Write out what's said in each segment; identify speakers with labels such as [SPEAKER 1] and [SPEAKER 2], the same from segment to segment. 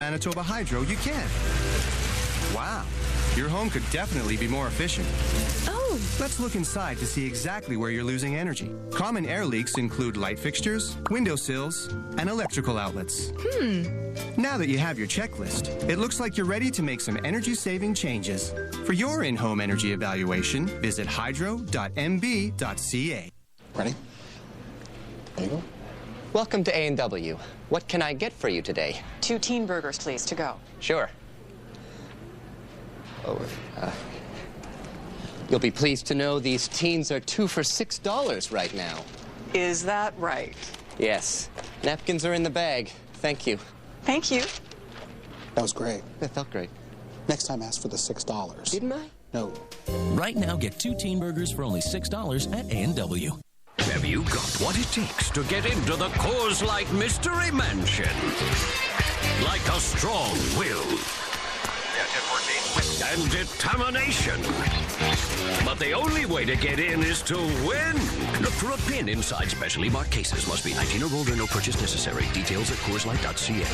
[SPEAKER 1] Manitoba Hydro, you can. Wow, your home could definitely be more efficient.
[SPEAKER 2] Oh!
[SPEAKER 1] Let's look inside to see exactly where you're losing energy. Common air leaks include light fixtures, windowsills, and electrical outlets. Now that you have your checklist, it looks like you're ready to make some energy-saving changes. For your in-home energy evaluation, visit hydro.mb.ca.
[SPEAKER 3] Ready? There you go.
[SPEAKER 4] Welcome to A&W. What can I get for you today?
[SPEAKER 2] 2 teen burgers, please, to go.
[SPEAKER 4] Sure. You'll be pleased to know these teens are 2 for $6 right now.
[SPEAKER 2] Is that right?
[SPEAKER 4] Yes. Napkins are in the bag. Thank you.
[SPEAKER 2] Thank you.
[SPEAKER 3] That was great.
[SPEAKER 4] That felt great.
[SPEAKER 3] Next time, ask for the $6.
[SPEAKER 4] Didn't I?
[SPEAKER 3] No.
[SPEAKER 5] Right now, get 2 teen burgers for only $6 at A&W.
[SPEAKER 6] Have you got what it takes to get into the Coors Light Mystery Mansion? Like a strong will and determination. But the only way to get in is to win. Look for a pin inside specially marked cases. Must be 19 or older. No purchase necessary. Details at CoorsLight.ca.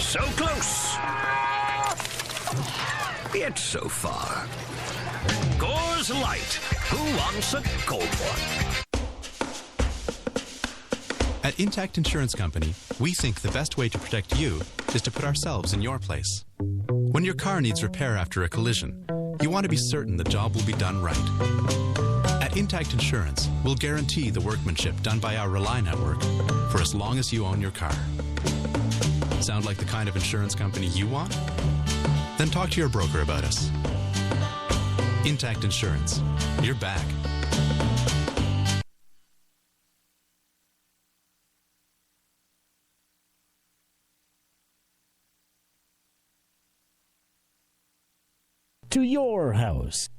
[SPEAKER 6] So close, yet so far. Coors Light. Who wants a cold one?
[SPEAKER 7] At Intact Insurance Company, we think the best way to protect you is to put ourselves in your place. When your car needs repair after a collision, you want to be certain the job will be done right. At Intact Insurance, we'll guarantee the workmanship done by our Rely network for as long as you own your car. Sound like the kind of insurance company you want? Then talk to your broker about us. Intact Insurance. You're back.
[SPEAKER 8] To your house.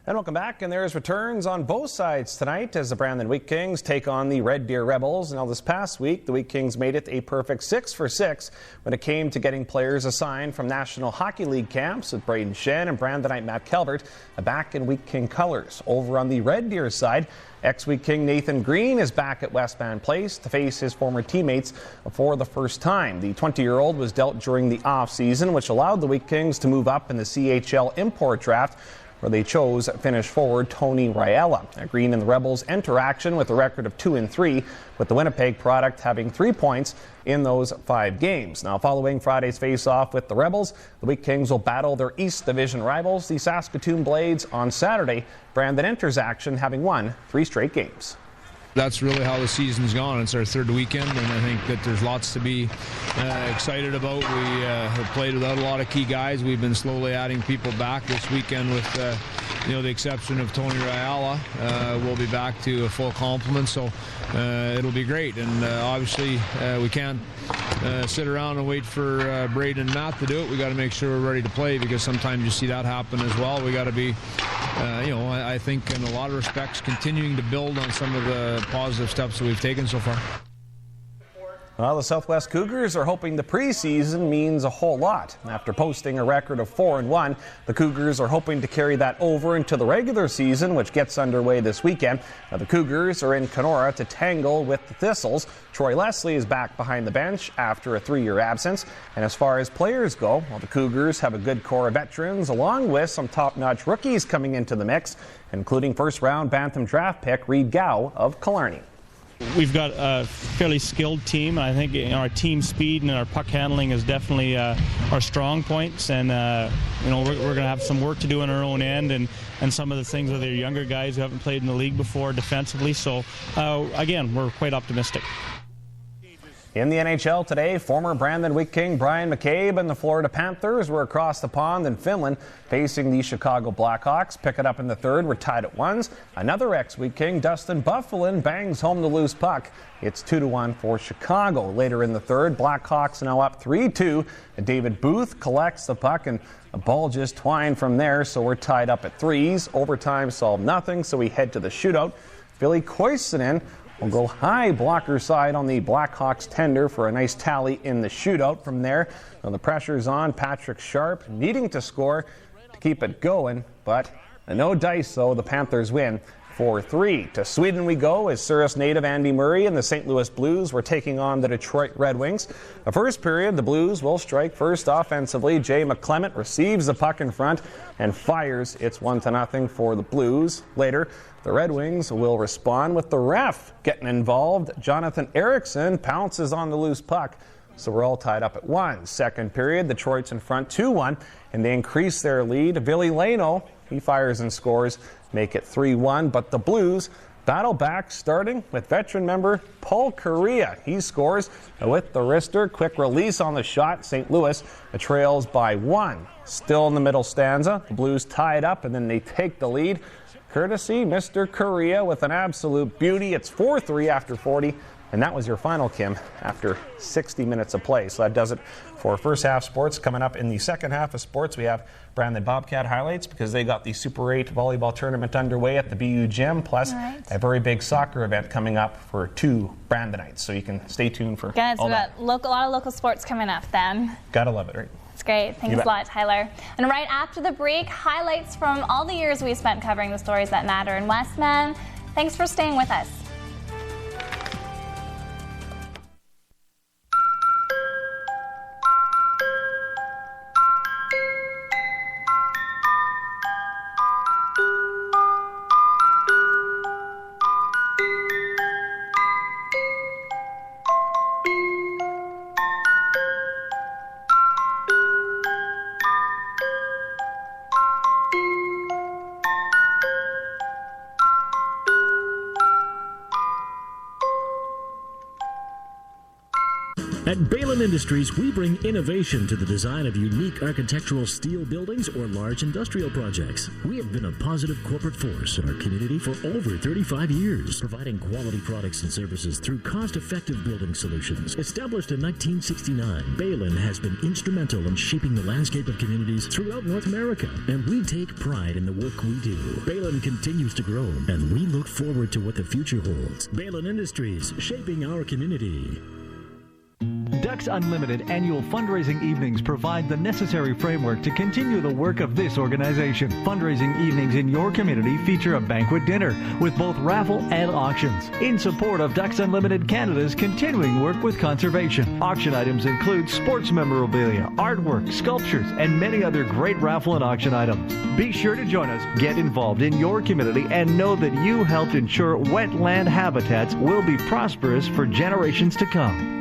[SPEAKER 9] And welcome back, and there's returns on both sides tonight as the Brandon Wheat Kings take on the Red Deer Rebels. Now this past week, the Wheat Kings made it a perfect 6 for 6 when it came to getting players assigned from National Hockey League camps, with Braden Shen and Brandonite Matt Calvert back in Wheat King colors. Over on the Red Deer side, ex-Wheat King Nathan Green is back at Westman Place to face his former teammates for the first time. The 20-year-old was dealt during the off-season, which allowed the Wheat Kings to move up in the CHL import draft, where they chose Finnish forward Toni Raela. Green and the Rebels enter action with a record of 2-3, with the Winnipeg product having 3 points in those 5 games. Now, following Friday's face-off with the Rebels, the Wheat Kings will battle their East Division rivals, the Saskatoon Blades, on Saturday. Brandon enters action, having won 3 straight games.
[SPEAKER 10] That's really how the season's gone. It's our 3rd weekend, and I think that there's lots to be excited about. We have played without a lot of key guys. We've been slowly adding people back this weekend with, the exception of Toni Raela. We'll be back to a full complement, so it'll be great. And obviously, we can't sit around and wait for Braden and Matt to do it. We got to make sure we're ready to play, because sometimes you see that happen as well. We got to be, I think in a lot of respects, continuing to build on some of the positive steps that we've taken so far.
[SPEAKER 9] Well, the Southwest Cougars are hoping the preseason means a whole lot. After posting a record of 4-1, the Cougars are hoping to carry that over into the regular season, which gets underway this weekend. Now, the Cougars are in Kenora to tangle with the Thistles. Troy Leslie is back behind the bench after a 3-year absence. And as far as players go, well, the Cougars have a good core of veterans, along with some top-notch rookies coming into the mix, including first-round Bantam draft pick Reed Gow of Killarney.
[SPEAKER 11] We've got a fairly skilled team. I think our team speed and our puck handling is definitely our strong points, and we're going to have some work to do on our own end, and some of the things with the younger guys who haven't played in the league before defensively. So again, we're quite optimistic.
[SPEAKER 9] In the NHL today, former Brandon Wheat King Brian McCabe and the Florida Panthers were across the pond in Finland facing the Chicago Blackhawks. Pick it up in the 3rd. We're tied at 1s. Another ex-Wheat King, Dustin Buffalin, bangs home the loose puck. It's 2-1 for Chicago. Later in the 3rd, Blackhawks now up 3-2. David Booth collects the puck, and the ball just twined from there, so we're tied up at 3s. Overtime solved nothing, so we head to the shootout. Billy Koivunen will go high blocker side on the Blackhawks tender for a nice tally in the shootout. From there, now the pressure's on Patrick Sharp, needing to score to keep it going, but no dice, though. The Panthers win 4-3. To Sweden we go as Souris native Andy Murray and the St. Louis Blues were taking on the Detroit Red Wings. The first period, the Blues will strike first offensively. Jay McClement receives the puck in front and fires. It's 1-0 for the Blues. Later, the Red Wings will respond with the ref getting involved. Jonathan Eriksson pounces on the loose puck. So we're all tied up at 1. Second period, Detroit's in front 2-1, and they increase their lead. Ville Leino, he fires and scores, make it 3-1. But the Blues battle back, starting with veteran member Paul Kariya. He scores with the wrister. Quick release on the shot. St. Louis trails by 1. Still in the middle stanza, the Blues tie it up, and then they take the lead. Courtesy Mr. Kariya with an absolute beauty. It's 4-3 after 40. And that was your final, Kim, after 60 minutes of play. So that does it for first half sports. Coming up in the second half of sports, we have Brandon Bobcat highlights because they got the Super 8 volleyball tournament underway at the BU Gym, plus a very big soccer event coming up for 2 Brandonites. So you can stay tuned for all that.
[SPEAKER 12] A lot of local sports coming up then.
[SPEAKER 9] Gotta love it, right?
[SPEAKER 12] It's great. Thanks a lot, Tyler. And right after the break, highlights from all the years we spent covering the stories that matter in Westman. Thanks for staying with us.
[SPEAKER 5] At Balin Industries, we bring innovation to the design of unique architectural steel buildings or large industrial projects. We have been a positive corporate force in our community for over 35 years, providing quality products and services through cost-effective building solutions. Established in 1969, Balin has been instrumental in shaping the landscape of communities throughout North America, and we take pride in the work we do. Balin continues to grow, and we look forward to what the future holds. Balin Industries, shaping our community.
[SPEAKER 13] Ducks Unlimited annual fundraising evenings provide the necessary framework to continue the work of this organization. Fundraising evenings in your community feature a banquet dinner with both raffle and auctions in support of Ducks Unlimited Canada's continuing work with conservation. Auction items include sports memorabilia, artwork, sculptures, and many other great raffle and auction items. Be sure to join us, get involved in your community, and know that you helped ensure wetland habitats will be prosperous for generations to come.